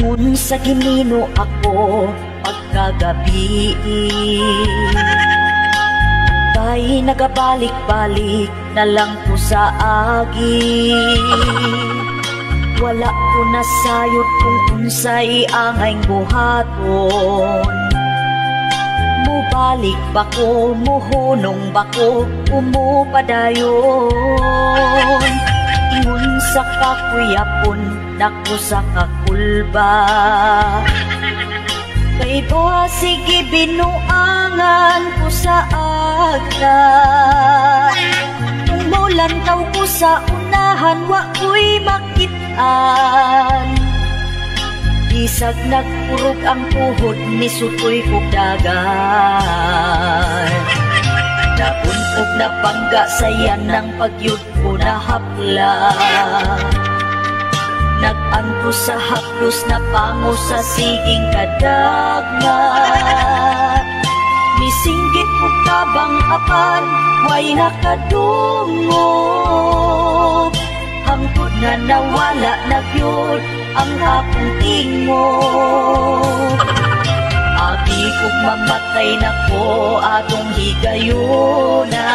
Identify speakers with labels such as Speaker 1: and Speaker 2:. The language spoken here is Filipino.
Speaker 1: Sa ginino ako pagkagabi, kay nagabalik-balik na lang ko sa agi. Wala ko nasayod kung unsay angay buhaton. Mubalik ba ko, muhunong ba ko, umupadayon. Ingon sa kakuyapon, naku sa kakulba. Kay ba sige binuangan ko sa agdan. Kung mulantaw ko sa unahan, wa ko'y makitaan. Isag nagpurog ang tuhod, nisutoy kog dagan. Nabuntog na bangga sayan ng pagyud ko na hapla. Nag-angko sa haplos na pango sa siging kadagna. Misinggit ko kabang apan, way nakadungog. Hangtod na nawala na gyud ang akong tingog. Abi kong mamatay na ko atong higayuna.